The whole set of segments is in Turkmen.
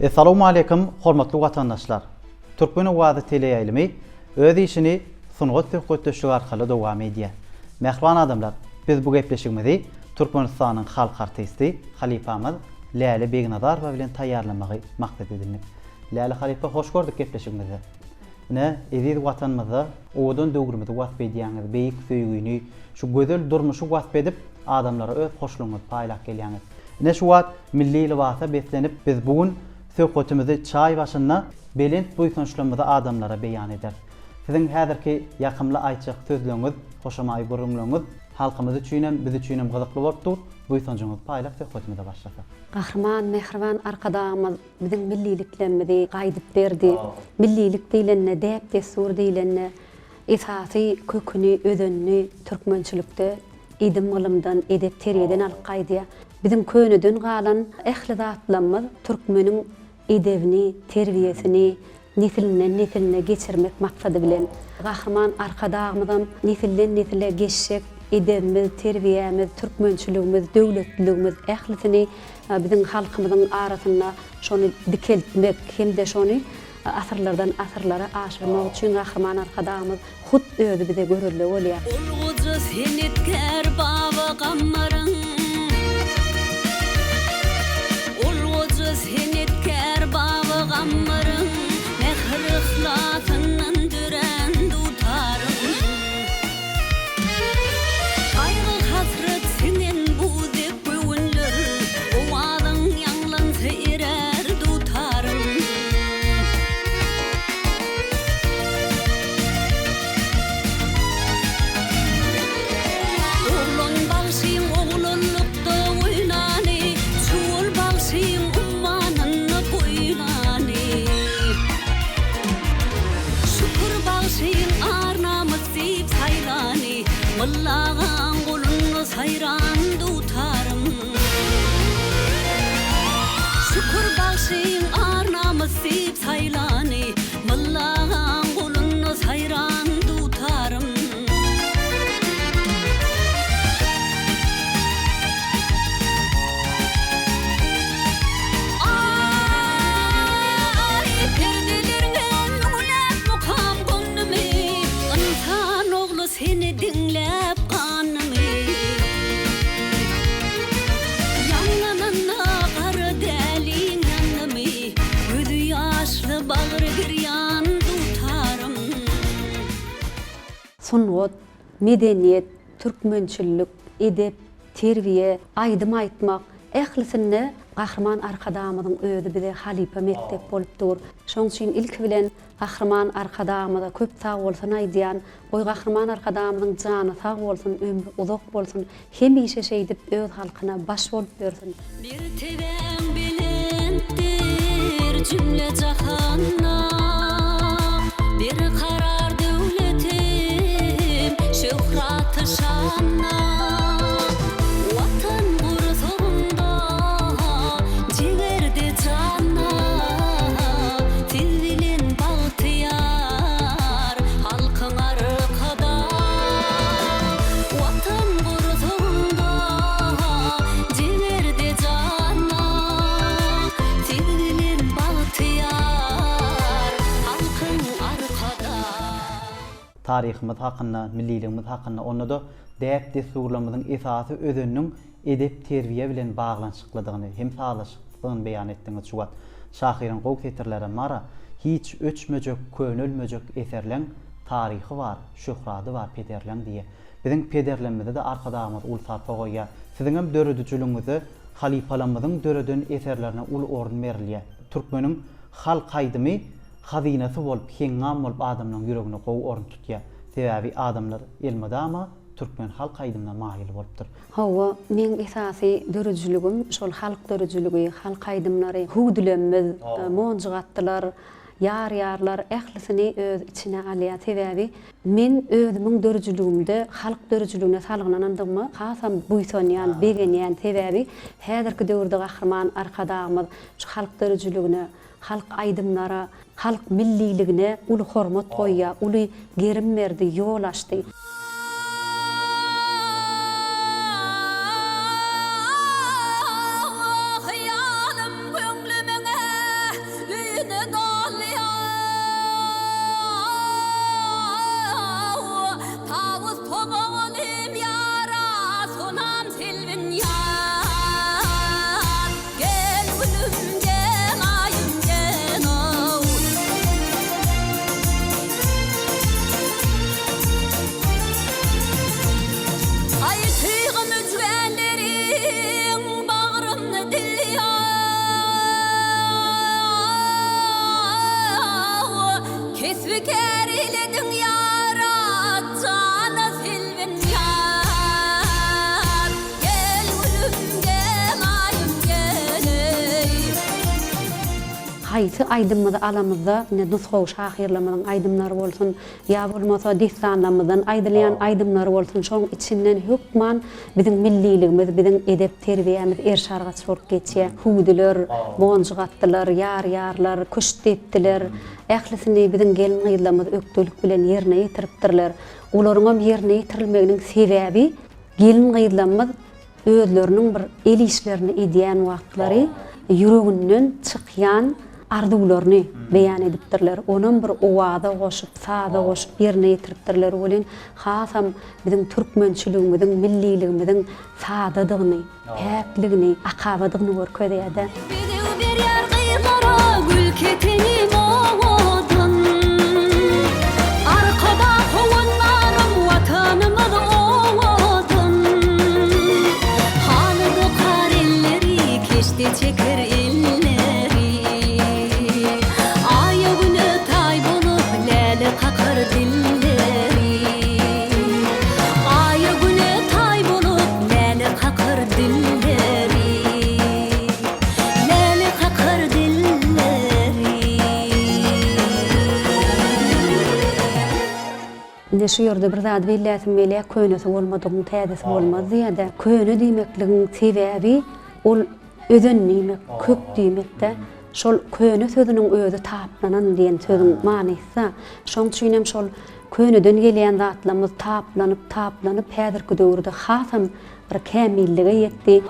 Assalamu alaykum, hormatly vatandaşlar. Türkmen Owady teleýaýlymy öz işini sungat söhbetleşigi arkaly dowam edýär. Mehriban adamlar, biz bu gepleşigimizi Türkmenistanyň halk artisti Halipamyz Läli Begnazarova bilen taýýarlamagy maksat edilmek. Läli Halipa, hoş gördük gepleşigimizi. Ne eziz watanymyza odan döwrümizde wasp edýäňiz beýik söýgüni, şu gözel durmuşy wasp edip adamlara öz hoşlugyňyzy paýlap gelýäňiz. Ne şu wagt milli libasa beslenip biz bugün söhbetimizi çay başında belent buýsunçlygymyzy adamlara beýan eder. Sizin häzirki ýakymly aýçyk sözleriňiz, hoşamaý gurulmagyňyz halkymyz üçin hem biz üçin hem gyzykly bolupdyr. Buýsunçyňyzy paýlap söhbetimize başlasak. Gahryman, mehriban arkadaşymyz biziň milliliklerimizi gaýdyp berdi. Millilik diýlenne, däp desur diýlenne, esasy köküni, özünni türkmençilikde idim gylymdan, edep terýeden alyp gaýdýar. Biziň könüden galan ähli zatlarymyz türkmeniň edebini, terbiýesini nesilinden geçirmek maksadı bilen gahryman arkadaşymyzam nesilden nesile geçşek edebimiz, terbiýemiz, türkmençiligimiz, döwletligimiz ählisini biziň halkymyzyň arasynda şonu dikeltmek hem de şonu asırlardan asırlara aşyrmak üçin gahryman arkadaşymyz hut özü bize görürli bolýar. Ulguca senetkär baba gammaryň, ulguca senetkär baba gammaryň, mehr ihlasyndan düren dutarym. Gaýgy hasret senen bu dep göwnler, owadyň ýanglansa erer dutarym. Oğlan bağışıyım oğlanlıkta oynani, çuğul bağışıyım ummanını boylani. Şükür bağışıyım arnamız deyip saylani, mıllağın kulunu sayran tutarım. Şükür bağışıyım arnamız deyip saylani, mıllağın kulunu sayran tutarım. Ay perdelerden ulap mukam gönlümi, insan oğlu seni dinlep kanımı. Yanlanana qarı dälin yanımı, gözü yaşlı bağır giryan tutarım. Sungat, medeniýet, türkmençilik, edep, terbiýe, aýdym aýtmak ählisinde gahryman arkadaşymyzyň özü bize Halipa mektep bolupdyr. Şoň üçin ilk bilen gahryman arkadaşymyza köp sag bolsun aýdýan, goý gahryman arkadaşymyzyň jany sag bolsun, ömrü uzak bolsun, hemişe şeýdip öz halkyna baş bolup bersin. Bir tebem bilentdir cümle cahanna, bir karar döwletim şöhraty şanna. Watan gursagynda jegerde janna, til bilen bagtyar halkyň arkada. Watan gursagynda jegerde janna, til bilen bagtyar halkyň arkada. Taryhymyz hakynda, milliligimiz hakynda, onda da däp desturlarymyzyň esasy özüniň edep terbiýe bilen baglanşyklydygyny hem sağlaşyklygyny beýan etdiňiz şu wagt. Şahyryň gowy setirlere mara hiç öçmejek, könülmejek eserleň taryhy bar, şöhrady bar pederleň diýe. Biziň pederlemizde de arkadaşymyz Ulsat Togoýa, siziň hem döredüçülüňizi Halipalamyzyň döreden eserlerine ul orun berilýär. Türkmeniň halk aýdymy hazinasy bolup, heňam bolup adamlaryň ýüregine gowy orun tutýar. Sebäbi adamlar elmadama türkmen halk aýdyna maýyl bolupdyr. Hawa men esasy dörejüligim şol halk dörejüligi, halk aýdymlary, hugdülemiz, monjgatdylar, ýar-ýarlar ählisini öz içine alýar. Sebäbi men özümiň dörejüligimde halk dörejüligine salgynandygymy hasam buýsanýan, begenýän. Sebäbi häzirki döwürde gahryman arkadaşymyz şu halk dörejüligine, halk aýdymlara, halk milliligine uly hormat goýýar, uly gerim berdi, ýol açdy. Hayalim gönlüme haýsy aýdymyzy alamyzda ne nusgaw şahyrlamyň aýdymlary bolsun, ýa bolmasa distanlamyzdan aýdylan aýdymlary bolsun, şoň içinden hükman biziň milliligimiz, biziň edep terbiýemiz erşarga çyryp geçýär. Hudiler, bonjy gatdylar, ýar-ýarlar, köşt etdiler. Ählisini biziň gelin gyýlamyz ökdülük bilen ýerine ýetiripdirler. Olaryň ýerine ýetirilmeginiň sebäbi gelin gyýlamyz özleriniň bir el işlerini edýän wagtlary ýüreginden çykýan arzuwlaryny beýan edipdirler. Onuň bir owada goşup, sada goşup ýerine ýetiripdirler bolen hasam biziň türkmençiligimiziň, milliligimiziň sadadygyny, päkligini, akabadygyny görkezýär. Bilew berýär gyrlara gül keteni modan. Arkada howanlarym watanymyz owadan. Halydy karelleri keşde çeker elleri. Aya güne tay bolup läle kakar dilleri. Aya güne tay bolup läle kakar dilleri. Läle kakar dilleri. Inde şu ýerde bir zat belläsim gelýär, köňesi bolmadygyň täzesi bolmaz diýär. Köňe diýmekligiň sebäbi ol özen diýmek, kök diýmekde. Şol köňe sözüniň özü taplanan diýen sözüň manysy. Şoň üçin hem şol köňeden gelýän zatlarymyz taplanyp häzirki döwürde hasam bir kämillige ýetdi.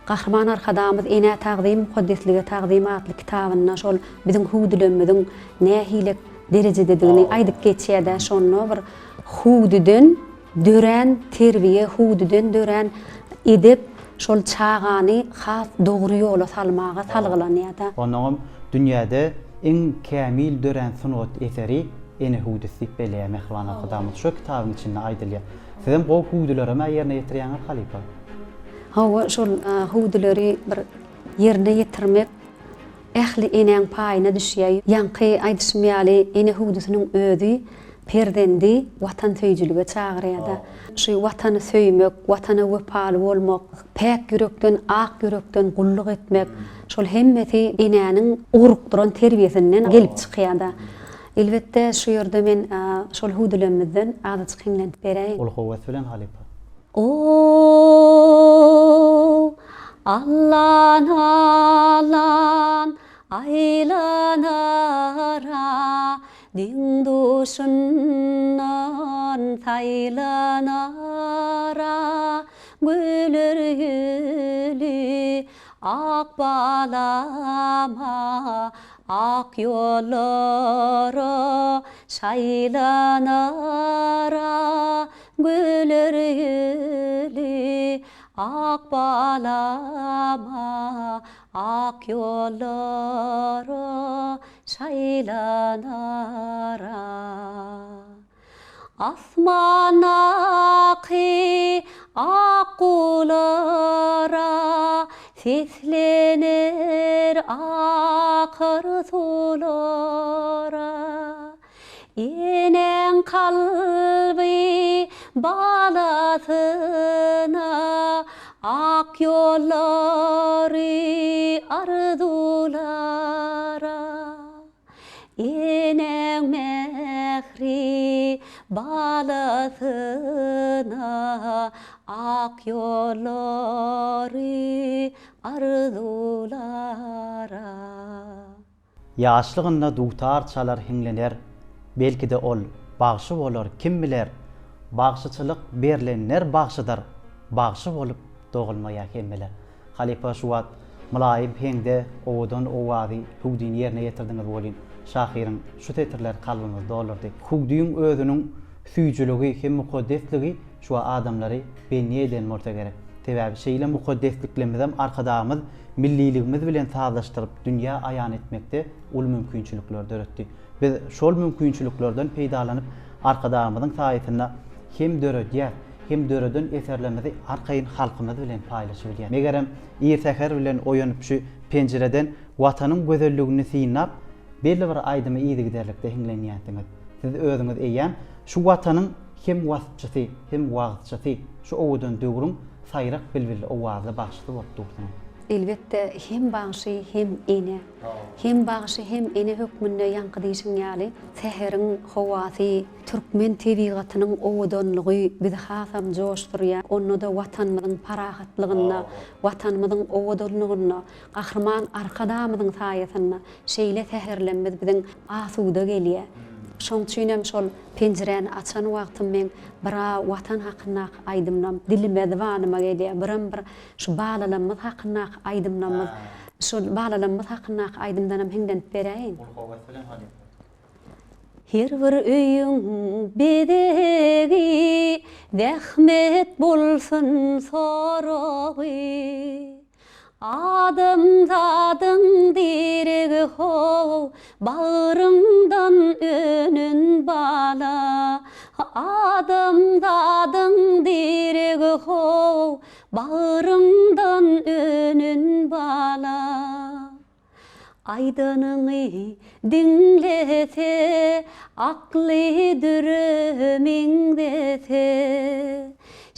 Gahrman arkadamyz ene taqdim mukaddeslige taqdim adly kitabyna şol biziň hudilemizin nähilek derejededigini aýdyp geçýärde. Şonu bir hudiden dören terbiýe, hudiden dören edip şol çağany has dogry ýola salmaga salgylanýar. Onuň dünýäde en kämil dören sunat eseri ene hudis diýip belýär Mehriban arkadamyz şu kitabyň içinde aýdylýar. Sizem bu hudilerimi ýerine ýetirýäňiz halipa? Hawa şol hudileri bir ýerine ýetirmek ähli eneň paýyna düşýär. Ýanky aýdysmaýaly ene hudisiniň özü perdendi watan söýjülüge çagyrýar. Şu watany söýmek, watana wepaly bolmak, päk ýürekden, ak ýürekden gulluk etmek, şol hemmeti eneňiň urukduran terbiýesinden gelip çykýar. Elbetde şu ýerde men şol hudilerimizden azatçyk hinglenip beräýin. Ol howat bilen halipa. O Allah'ın alan aylanara din duşundan saylanara güler gülü ak balama ak yollara şaylanara güler gülü ak balama ak yollara şaylanara asman akı akulara seslenir akır sulara enen kalbi balasına ak yolları arzulara enen mehri balasına ak yolları arzulara Ýaşlygynda dutar çalar hinglener, belki de ol bagşy bolar, kim biler. Bagşyçylyk berlenler bagşydyr, bagşy bolup dogulmaýa kelmeler. Halipa şu wagt mulayim heňde owadan owazy hugdyn ýerine ýetirdiňiz bolyn. Şahyryň şu tetirler kalbymyzda olardy. Hugdyň özüniň süýjüligi hem mukaddesligi şu adamlary benni eden bolsa gerek. Sebäbi şeýle mukaddesliklerimiz arkadamyz milliligimiz bilen sazlaşdyryp dünýä aýan etmekde ul mümkinçilikler döretdi. Biz şol mümkinçiliklerden peýdalanyp arkadamyzyň saýetinde hem döredýär, hem döreden eserlerimizi arkaýyn halkymyz bilen paýlaşyp bilýär. Megerem ýertäker bilen oýanyp şu penjereden watanyň gözelligini synap, belli bir aýdymy ýygy giderlikde hiňlenýärdiňiz. Siz özüňiz eýän şu watanyň hem wasatçysy, hem wagtçysy, şu owudan döwrüň saýrak bilbilli owaza başly bolup durýar. Elbette hem bağışı hem ene. Hem bağışı hem ene hükmünde yankıdıyşın yani. Sehrin hovası, Türkmen tebigatynyň owudanlygy bizi hasam joşturýar. Onu da watanymyzyň parahatlygyna, watanymyzyň owudanlygyna, gahrman arkadamyzyň saýasyna şeýle seherlenmez biziň asuda gelýär. Şoň üçinem şol penjereni açan wagtym men bira watan hakyna aýdymnam, dilime dywanyma gelýär. Bir şu balalarymyz hakyna aýdymnamyz, şu balalarymyz hakyna aýdymdanam hiňden beräýin. Her bir öýüň bedegi rahmet bolsun soragy. Adamzadyň diregi hov, bağrından önün bala. Adamzadyň diregi hov, bağrından önün bala. Aydanyňy dinlese, akly dürümiňdese.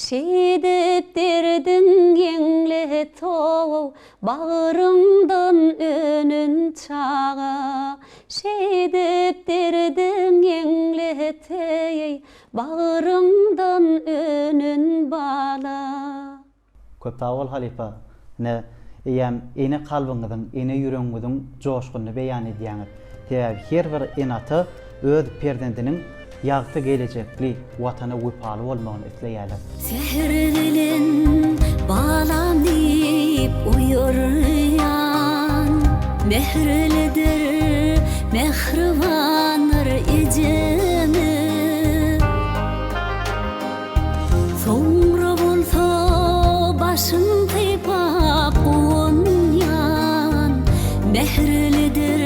Şeýdip derdiň ýeňle tow, bağrından önün çaga. Şeýdip derdiň ýeňle tey, bağrından önün bala. Köp tawal halifa ne eýem ene kalbyňyzyň, ene ýüregiňiziň joşgyny beýan edýäňiz. Her bir enaty öz perdendiniň ýagty gelecekli watana wypaly bolmagyny isleýärler. Seherlelen balam deyip uyuryan, mehrlidir mehribanır ecemi. Soňra bolsa başyň typap gonýan, mehrlidir,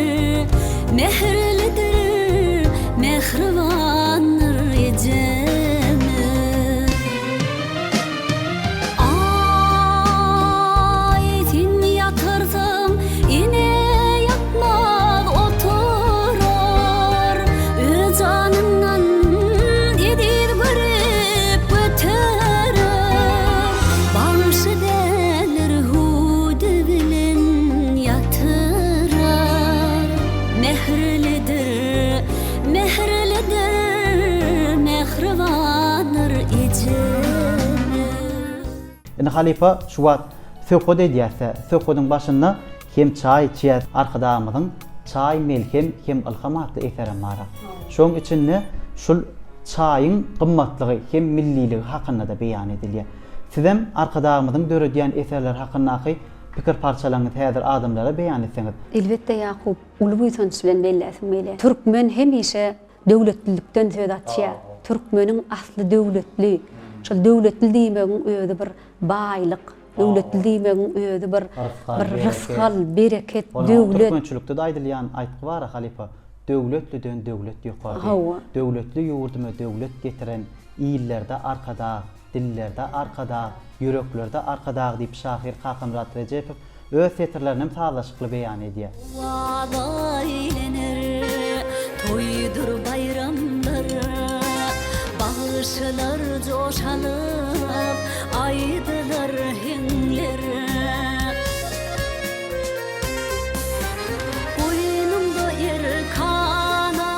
mehrlidir mehribanır ecemi. Aýtyn ýatyrsyň ine ýatmaz oturar, öz janyndan edip görüp göterer. Başı delir hudy bilen yatyrar, mehrlidir, mehrlidir mehribanır ecemi. Ene halifa şu wagt söhbet edýärse, söhbetiň başynda hem çaý içýär, arkadamyzyň çaý melhem hem ilhamatly eserim bar. Şoň içinde şul çaýyň gymmatlygy hem milliligi hakyna da beýan edilýär. Sizem arkadamyzyň döredýän eserler hakynaky pikir parçalaryňy häzir adamlara beýan etseňiz. Elbette Yakup, ulu büýtünç bilen belläsim meýle. Türkmen hemişe döwletlilikden söz atýar. Türkmeniň asly döwletli. Şol döwletli diýmegiň özü bir baýlyk, döwletli diýmegiň özü bir rızkal, bereket, döwlet. Türkmençilikde de aýdylýan aýtgy bar halifa. Döwletliden döwlet ýokary. Döwletli ýurdumy döwlet getiren ýyllerde arkada, dillerde arkada, yüreklerde arkada diýip şahyr Kakym Murat Rejepow öz setirlerini talaşykly beýan edýär. Aylenir, toydur bayramlar, bağışlar coşalıp, aydılar hiňler. Boynumda erkana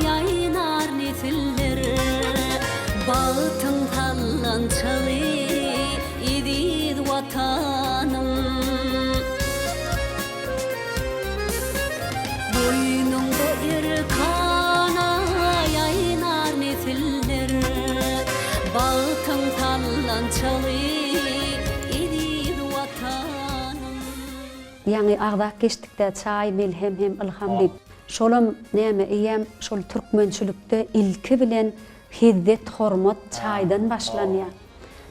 yaynar nesiller, bağıtın tallançalı idid vatanım. Boynumda erkana yaynar nesiller, bağıtın tallançalı idid vatanım. Yani ağda geçtikde çaý, melhem hem ilham diýip. Şolam näme eýem şol türkmençilikde ilki bilen hizzet, hormat çaýdan başlanýar.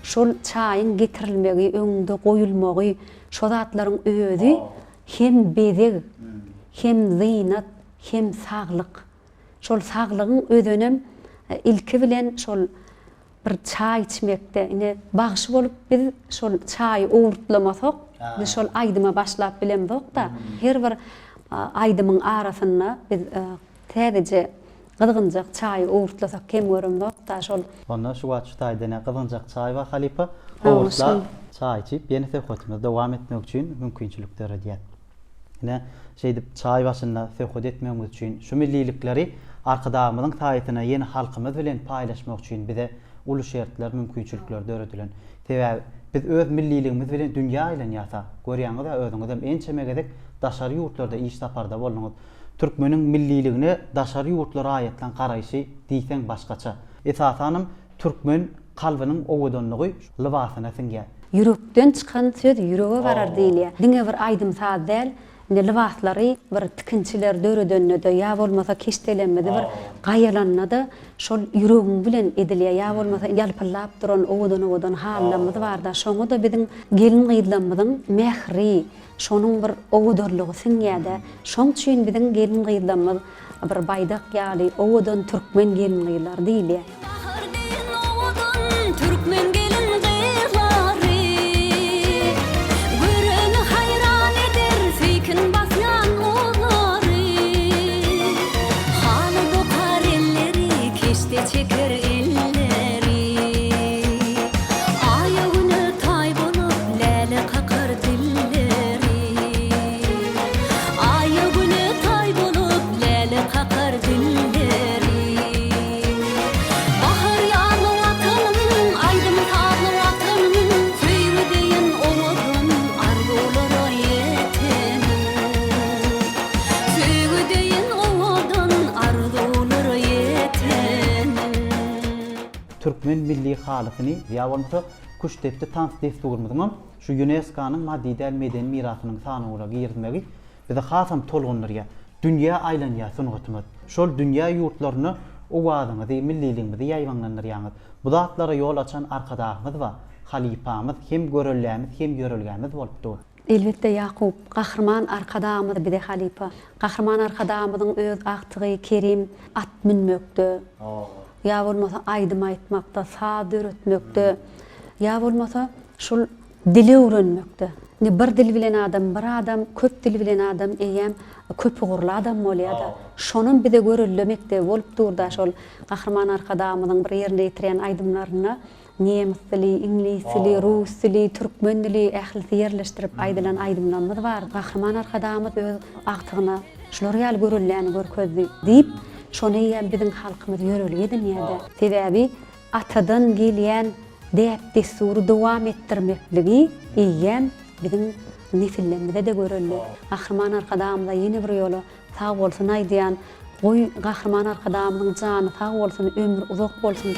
Şol çaýyň getirilmegi, öňde goýulmagy, şo zatlaryň özü hem bezeg, hem zynat, hem saglyk. Şol saglygyň özünem ilki bilen şol bir çay içmekde ine bagışı bolup biz şol çayı oğurtlamasak biz şol aydyma başlap bilemdik da her bir aydymyň arasynda biz täzece gydgynjak çayı oğurtlasak kem görümdik da şol Onda şu wagtda aýdyna gydgynjak çay we halipa Ha, oğurtla şol. çay içip ýene söhbetimizi dowam etmek üçin mümkinçilikler edýär. Ine şeýdip çay başynda söhbet etmemiz üçin şu millilikleri arkadağımızın taýytyna ýeni halkymyz bilen paýlaşmak üçin bize ulu şertler, mümkinçilikler döredilen. Tebe biz öz milliligimiz bilen dünýä bilen ýata. Görýäňiz da özüňiz hem ençemegedek daşary ýurtlarda iş taparda bolňyz. Türkmeniň milliligine daşary ýurtlara aýatlan garaýşy diýsen başgaça. Esasanym türkmen kalbynyň owudunlygy libasyna siňýär. Yürekden çıkan söz yüreğe varar diýilýär. Diňe bir aýdym saz däl, ine libaslary bir tikinçiler döredönne de ýa bolmasa keştelenmede bir gaýalanmada şol yüregiň bilen edilýär. Ýa bolmasa ýalpylap duran owudan hallamyz bar da şoňa da biziň gelin gyýdlamyzyň mehri, şonuň bir owudurlygy siňýär-de. Şoň üçin biziň gelin gyýdlamyz bir baýdak ýaly owudan türkmen gelin gyýlar diýilýär. Bahar diýen owudun türkmen gelin gyýlary. Göreni hayran eder feýkin basýan oglary. Haly dokar elleri keşte çeker elleri. Aýa güne taý bolup läle kakar dilleri. Aýa güne taý bolup läle kakar dilleri. Bahar ýaly watanym, aýdym tagly watanym, söýgü diýen owudun arzulara ýetenim. Söýgü diýen owudun arzulara ýetenim. Türkmen milli halykyny ýa bolmasa kuş depde tans desturmyzyň şu UNESCO-nyň maddi däl medeni mirasynyň sanyna girmegi bize hasam tolgunlarya dünýä aýlanýar sungatymyz. Şol dünýä ýurtlaryny owadyňyzy, milliligiňizi ýaýwanlanýarýaňyz. Bu zatlara ýol açan arkadagymyz we halipamyz hem görellämiz hem görelgämiz bolupdy. Elbette Yakup, gahrman arkadağımız bir de halipa. Gahrman arkadağımızın öz aktığı kerim at minmöktü. Ya bolmasa aydım aytmakta, sağ döretmöktü. Ya bolmasa şul dili öğrenmöktü. Ne bir dil bilen adam, bir adam, köp dil bilen adam, eýem köp uğurlu adam bolýar. Şonun bir de görülmekde bolup durda şol gahrman arkadağımızın bir ýerinde ýetiren aydımlaryna Nemis dili, İnglis dili, Rus dili, Türkmen dili ählisi ýerleşdirip aýdylan aýdymlarymyz bar. Gahrman arkadağymyz öz aktygyna şolary ýaly görülýäni görkezdi diýip şonu ýa biziň halkymyz ýörelgedi näde. Sebäbi atadan gelýän däp desury dowam etdirmekligi eýem biziň nesillerimize de görülýär. Gahrman arkadağymyza ýene bir ýola sag bolsun aýdýan, goý gahrman arkadağymyň jany sag bolsun, ömür uzak bolsun.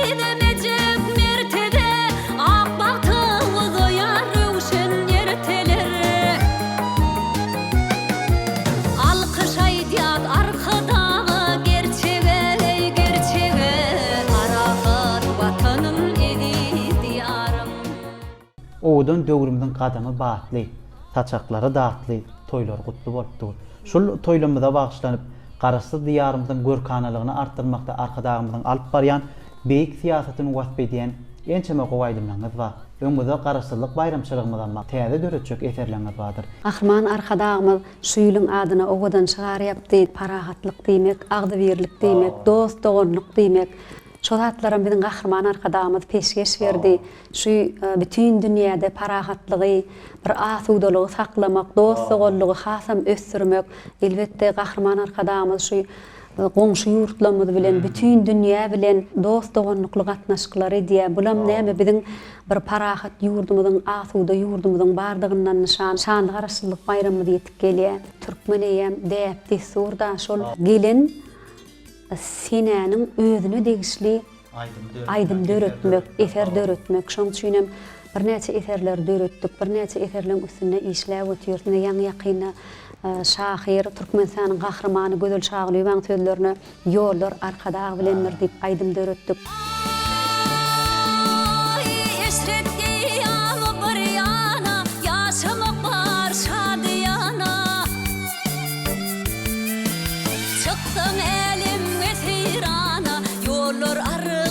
Demecek mertebe ak bahtımız oyar rövşen yerteleri. Alkış aýdýar arkadağı gerçege arahat vatanım edi diyarım. Owudan döwrümden gadamy batly, saçaklary datly, toýlar gutly bolupdy. Şol toýlamyza bagşlanyp garasy diýarymyzyň görkanalygyny artdyrmakda arkadagymyzyň alyp barýan beýik siýasatyny wasp edýän ençeme gowaýdymlaryňyz bar. Öňümizde garaşsyzlyk bayramçylygymyzdan täze döretjek eserlerimiz bardyr. Gahrman arkadağımız şu ýylyň adyna owadan çygaryapdy, parahatlyk diýmek, agdybirlik diýmek, dost doganlyk diýmek. Şol zatlara biziň gahrman arkadağımız peşgeş berdi. Şu bütün dünýäde parahatlygy, bir asudalygy saklamak, dost doganlygy hasam ösdürmek. Elbette gahrman arkadağımız şu goňşy ýurtlarymyz bilen, bütün dünýä bilen dost doganlykly gatnaşyklary diýär. Bulam näme biziň bir parahat ýurdumyzyň, asuda ýurdumyzyň bardygyndan nişan, şanly garaşsyzlyk bayramy diýip gelýär. Türkmen eýem däp desurda şol gelin senäniň özüne degişli aýdym döretmek, eser döretmek. Şoň üçin bir näçe eserler döretdik, bir näçe eserlerin üstüne işläp ötýärdi. Ýa-ni ýakyna şahyr, Türkmenistanyň gahrmany Gözel Şahylyň sözlerini ýollar arkadagy bilenler diýip aýdym döretdik. Eşretki ýaly bir ýana, ýaşamak bar şadyýana. Çykdym elim esirana, ýollar argy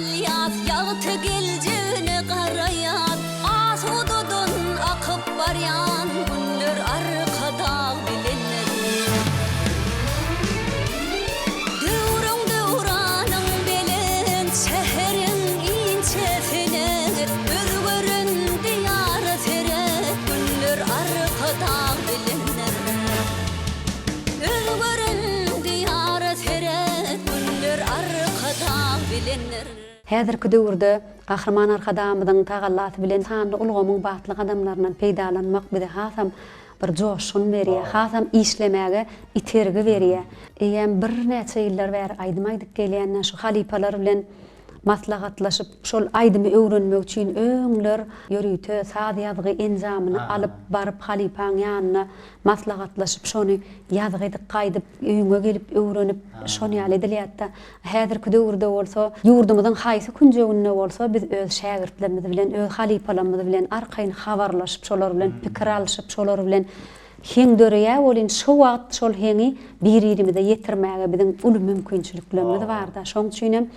alyat yağıtı geleceğine qarayan asududun akıp baryan günler arkada bilinler Döwrüň döwranyň belen şäherin inçesine özgörün diyarı seret günler arkada bilinler Özgörün diyarı seret günler arkada bilinler Häzirki döwürde Gahrman arkadamyzyň tagallaty bilen sanly ulgamyň batlyk adamlarynyň peýdalanmak bize hasam bir joşun berýär, hasam işlemäge itergi berýär. Eýem bir näçe ýyllar bäri aýdymaydyk gelýänden şu halipalar bilen maslahatlaşyp şol aýdymy öwrenmek üçin öňler ýörüýte saz ýazgy enzamyny alyp baryp halipaň ýanyna maslahatlaşyp şonu ýazgy edip gaýdyp öýüňe gelip öwrenip şonu ýaly edilýärdi. Häzirki döwürde bolsa ýurdumyzyň haýsy künjeginde bolsa biz öz şägirtlerimiz bilen öz halipalarymyz bilen arkaýyn habarlaşyp şolar bilen pikir alşyp şolar bilen heň dörýä bolyn şu wagt şol heňi bir-birimize ýetirmäge biziň uly mümkinçiliklerimiz barda. Şoň üçin hem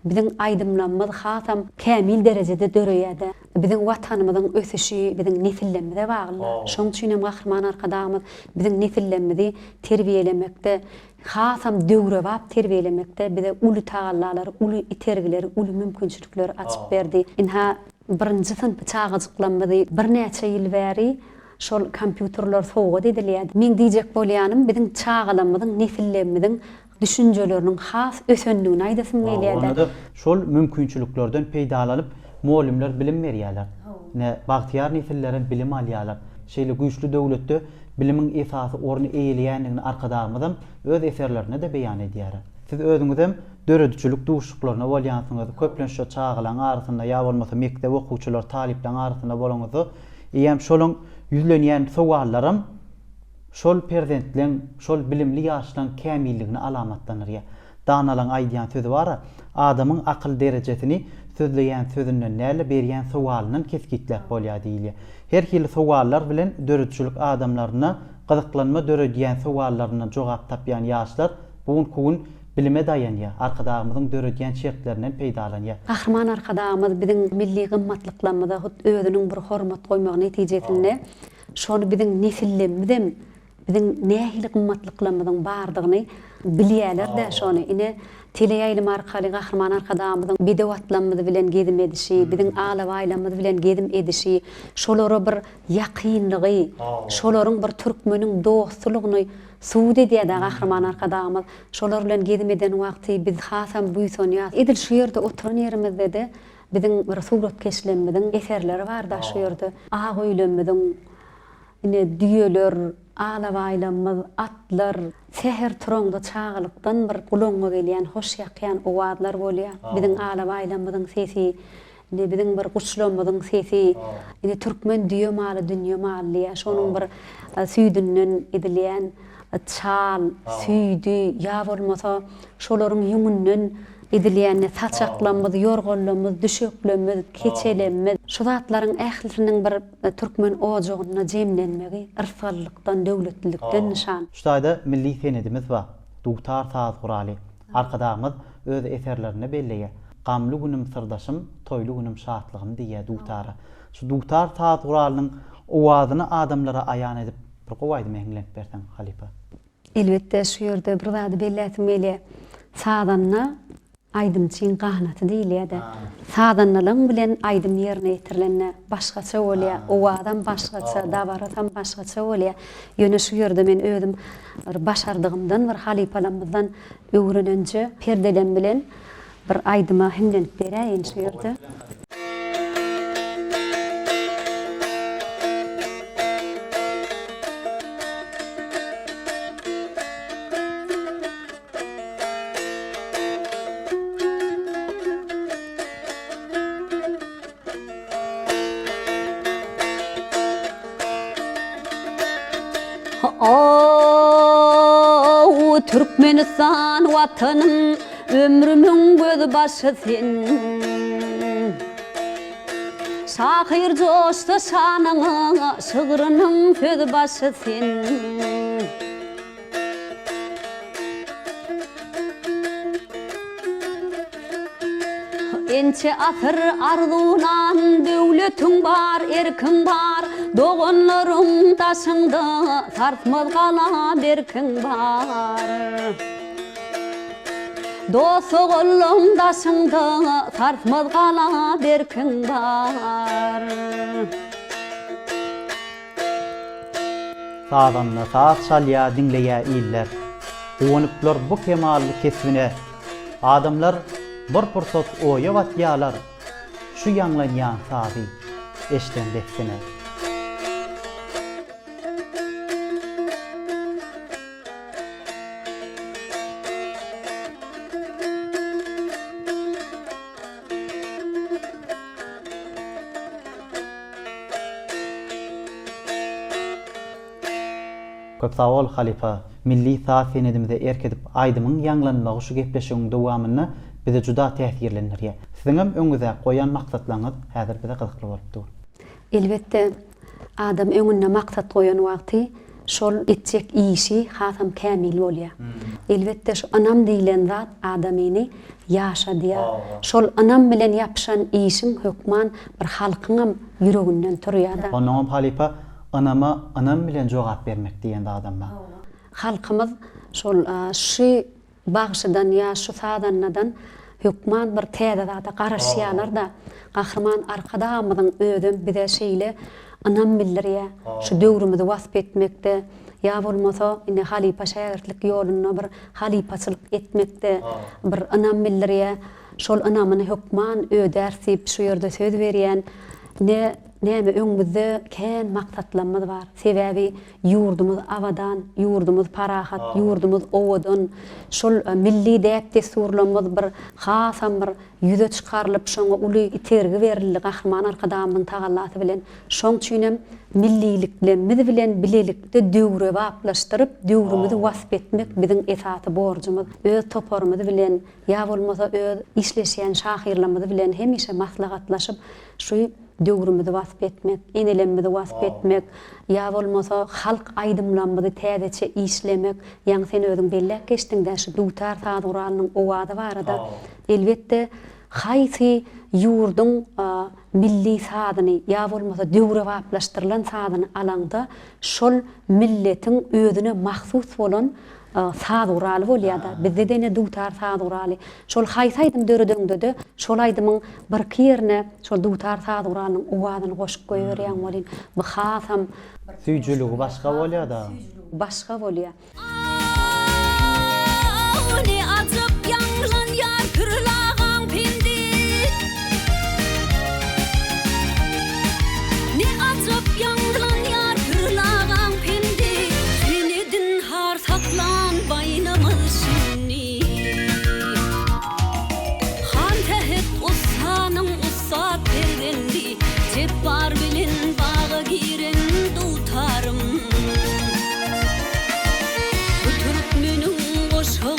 biziň aýdymlanmaz hasam kämil derejede dörýärdi. Biziň watanymyzyň ösüşi biziň nesillerimize bagly. Şoň üçin hem Gahrman arkadamyz biziň nesillerimizi terbiýelemekde, hasam döwre bap terbiýelemekde bize uly tagallar, uly itergiler, uly mümkinçilikler açyp berdi. Inha birinji sınıf çağıjyklanmady bir näçe ýyl bäri şol kompýuterler soğuk edilýärdi. Men diýjek bolýanym biziň çağalamyzyň, nesillerimiziň düşüncelerinin has ösönlüğüne aydasın gelýärdi. Onda şol mümkinçiliklerden peýdalanyp muallimler bilim berýärler. Ne bagtyar nesillerin bilim alýarlar. Şeýle güýçlü döwletde bilimiň esasy orny eýilýändigini arkadamyzam öz eserlerine de beýan edýär. Siz özüňiz hem döredçilik duşuklaryna bolýansyňyz. Köplen şo çağılan arasynda ýa bolmasa mektep okuwçylar, talipler arasynda bolanyňyzy, eýem şolaň ýüzlenýän sowallarym şol prezentleň, şol bilimli ýaşlaň kämilligini alamatlanýar. Danalaň aýdýan sözi bar, adamyň akyl derejesini sözleýän sözünden näle berýän sowalynyň keskitlep bolýar diýilýär. Her hili sowallar bilen döredçilik adamlaryna gyzyklanma döredýän sowallaryna jogap tapýan ýaşlar bugun bilime dayanýar. Arkadamyzyň döredýän şertlerinden peýdalanýar. Gahrman arkadamyz biziň milli gymmatlyklaryna özüniň bir hormat goýmak netijesinde şonu biziň nesillerimiz biziň nähili gymmatlyklarynyň bardygyny bilýärler-de şonu. Ine teleýaýlym arkaly Gahrman arkadamyzyň bedewatlarymyz bilen gezim edişi, biziň alawaýlarymyz bilen gezim edişi, şolara bir ýakynlygy, şolaryň bir türkmeniň dostlugyny suwd edýär Gahrman arkadamyz. Şolar bilen gezim eden wagty biz hasam buýsanýar. Edil şu ýerde oturan ýerimizde de biziň bir suratkeşlerimiziň eserleri bar da şu ýerde. Aýlymyzyň ine diýeler, alawaýlarymyz, atlar, seher turanda çağılykdan bir gulaňa gelýän, hoş ýakýan owadlar bolýar. Biziň alawaýlarymyzyň sesi, ine biziň bir guşlamyzyň sesi, ine türkmen diýe maly, dünýe maly, şonuň bir süýdünden edilýän çal, süýdi, ýa bolmasa şolaryň ýüngünden edilýän saçaklarymyz, ýorganlarymyz, düşeklerimiz, keçelerimiz, şu zatlaryň ählisiniň bir türkmen owagyna jemlenmegi irfallykdan, döwletlilikden nişan. Şu taýda milli senedimiz bar. Dugtar saz guraly. Arkadamyz öz eserlerini belleýär. Gamly günüm sırdaşym, toýly günüm şatlygym diýär dugtara. Şu dugtar saz guralynyň owazyny adamlara aýan edip bir gowaýdy meňlenip bersen halipa. Elbetde şu ýerde bir zady bellätim gelýär. Sadanna aydymçyň gahnaty diýilýär. Sadanlaryň bilen aydym ýerine ýetirilenne başgaça bolýar. Owadan başgaça, dabaratan başgaça bolýar. Ýöne şu ýerde men özüm başardygymdan bir halipalarymyzdan öwrenençe perdelen bilen bir aydyma hemlenip beräýin şu ýerde. Türkmenistan vatanım, ömrümün göz başı sen. Şahir coştu şanına, şığırının göz başı sen. Ençe atır arzulan dövletin bar, erkin bar. Doğanlarım taşındı, tartmaz kala berkin bar. Dostu oğlum taşındı, tartmaz kala berkin bar. Sağdanla saat çalya dinleýä iller. Uwanyplar bu kemally kesbine. Adamlar bir pursat oýa batýalar. Şu ýanglanýan sazy eşden desine. Köp sağ ol halifa. Milli saat senedimizde erkedip aydymyň ýanglanmagy şu gepleşigiň dowamyny bize juda täsirlendirýär. Siziňem öňüňize goýan maksatlaryňyz häzir bize gyzykly bolupdyr. Elbette adam öňüne maksat goýan wagty şol etjek işi hasam kämil bolýar. Elbette şu anam diýilen zat adamyny ýaşadýar. Şol anam bilen ýapşan işiň hökman bir halkyňam ýüreginden turýar. Onuň halifa anam bilen jogap bermek diýende adamma. Halkymyz şol şu bagşydan ýa şu sadandan hökman bir täze zata garaşýarlar da gahrman arkadamyň ödüm bize şeýle anam bildirýär. Şu döwrümizde wasp etmekde ýa bolmasa ine halipa şäherlik ýoluny bir halipaçylyk etmekde bir anam bildirýär. Şol anamyny hökman ödersip şu ýerde söz berýän näme öňümizde kän maksatlarymyz bar. Sebäbi ýurdumyz awadan, ýurdumyz parahat, ýurdumyz owadan, şol milli däp desurlarymyz bir hasam bir ýüze çykarylyp şoňa uly itergi berildi gahrman arkadamyň tagallasy bilen. Şoň üçinem milliliklerimiz bilen bilelikde döwre baplaşdyryp döwrümüzi wasp etmek biziň esasy borjumyz. Öz toparymyz bilen ýa bolmasa öz işleşýän şahyrlarymyz bilen hemişe maslahatlaşyp şu döwrümüzi wasp etmek, enelemimizi wasp etmek, ýa bolmasa halk aýdymlarymyzy täzeçe işlemek, ýa sen özüň bellek geçdiňden şu dutar taýduranyň owady barada. Elbette haýsy ýurdun milli sadyny ýa bolmasa döwre waplaşdyrylan sadyny alanda şol milletiň özüne mahsus bolan saaduraly bolýar-da. Bizde dene dutar saaduraly. Şol haýsaýdym döredöňde şol aýdymyň bir kierine şol dutar saaduranyň owadyny goşup goýberýän bolýan. Bu hasam Süýjüligi başga bolýar-da. Başga bolýar. Ne atıp yanglan yar kırlağan pindi. Ne atıp yanglan yar kırlağan pindi. Senedin har saklan baynamız şimdi. Han tehet usanın usat berdendi. Cebbar bilin bağı giren dutarım.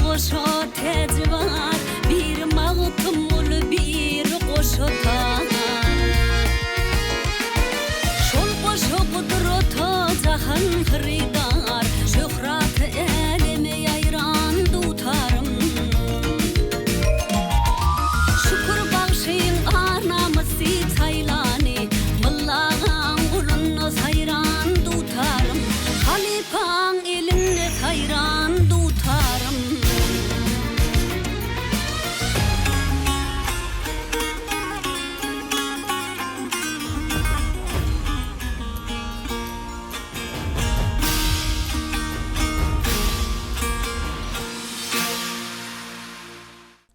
Koşa tezi var, bir mağıtımul bir koşata. Şol koşa kudrota cahan hridar, şöhrat elime yayran dutarım. Şükür bağışayın arnaması saylani, Allah'ın kulunu sayran dutarım. Halipan eline sayran dutarım.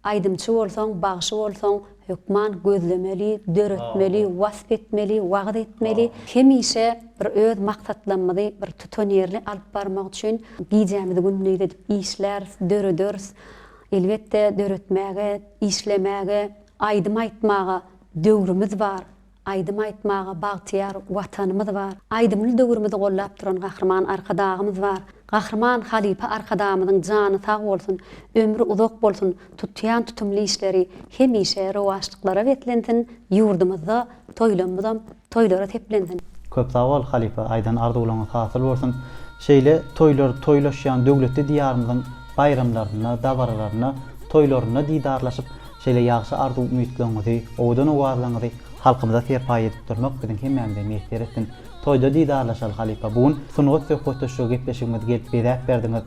Aydymçy bolsaň, bagşy bolsaň, hökman gözlemeli, döretmeli, wasp etmeli, wagt etmeli. Hemişe bir öz maksatlanmady, bir tutan ýerli alyp barmak üçin giýjämizi günnüýde edip işler, döredörs. Elbette döretmäge, işlemäge, aýdym aýtmaga döwrümüz bar. Aýdym aýtmaga bagtyar watanymyz bar. Aýdymly döwrümüzi gollap duran gahrman arkadagymyz bar. Gahrman halipa arkadamyň jany sag bolsun, ömrü uzak bolsun, tutýan tutumly işleri hemişe rowaşlyklara betlendin, ýurdumyzda toýlara teplendin. Köp sağ ol halifa, aýdan arzuwlaryňyz hasyl bolsun. Şeýle toýlaşýan döwletli diýarymyzyň bayramlaryna, dawarlaryna, toýlaryna diýdarlaşyp şeýle ýagşy ardy ümitlerinizi, owdan owazlaryňyzy halkymyza serpaý edip durmak biziň hemmämizde meýter etsin. Toýda diýdarlaşal halipa bugun sunugat söhbetde şu gepleşigimiz gelip beräp berdiňiz.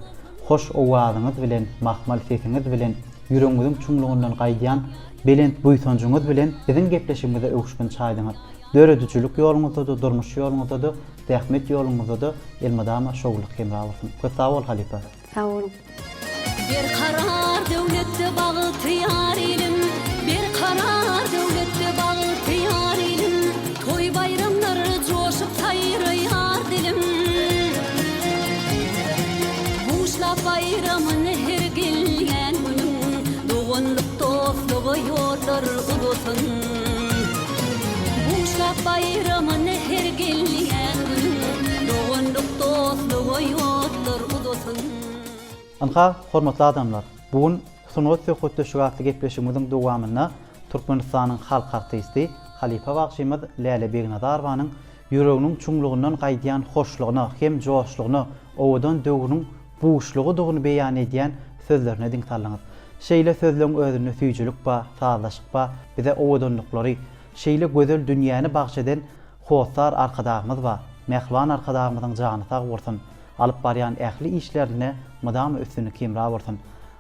Hoş owazyňyz bilen, mahmal sesiňiz bilen, ýüregiňiziň çuňlugyndan gaýdýan belent buýsanjyňyz bilen biziň gepleşigimize öwüşgün çaýdyňyz. Döredüçülük ýoluňyzda da, durmuş ýoluňyzda da, tähmet ýoluňyzda da elmadama şogullyk hemra bolsun. Köp sag bol halipa. Sag bolun. Bir karar devlette bağıtıyar ilim, bir karar devlette bağıtıyar ilim, toy bayramları coşup sayrayar dilim. Buşla bayramın her gelgen günüm, doğunluk dostluğu yollar ulusun. Buşla bayramın her gelgen günüm, doğunluk dostluğu yollar ulusun. Anka hormatly adamlar, bugun sunugat söhbetde şu gaply gepleşigimiziň dowamyna Türkmenistanyň halk artisti Halipa Bagşymyz Läle Begnazarowanyň ýüreginiň çuňlugyndan gaýdýan hoşlugyny hem joşlugyny, owadan döwrüň buýuşlugy dugyny beýan edýän sözlerine diňtalyňyz. Şeýle sözleriň özüne süýjülük ba, sazlaşyk ba, bize owadanlyklary, şeýle gözel dünýäni bagşadan howsar arkadagymyz ba, mehriban arkadagymyzyň jany sag bolsun. Alyp barýan ähli işlerine madama üstüni kimra bolsun.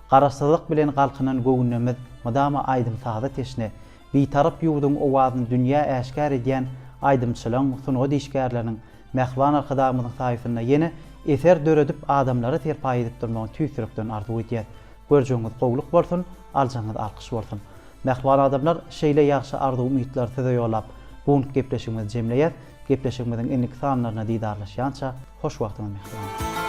Garaşsyzlyk bilen galkynan göwnümiz madama aýdym sagda teşne. Bitarap ýurduň owazyny dünýä äşkar edýän aýdymçylyň, sunugat işgärleriniň mehriban arkadagymyzyň saýysyna ýene eser döredip adamlary terpaý edip durmagy tüýsürükden arzuw edýär. Görjegiňiz gowluk bolsun, aljaňyz alkyş bolsun. Mehriban adamlar şeýle ýagşy arzuw umytlar size ýolap bugun gepleşigimizi jemleýär. Gepleşigimiziň enlik sanlaryna diýdarlaşýança hoş wagtyňyz mehriban.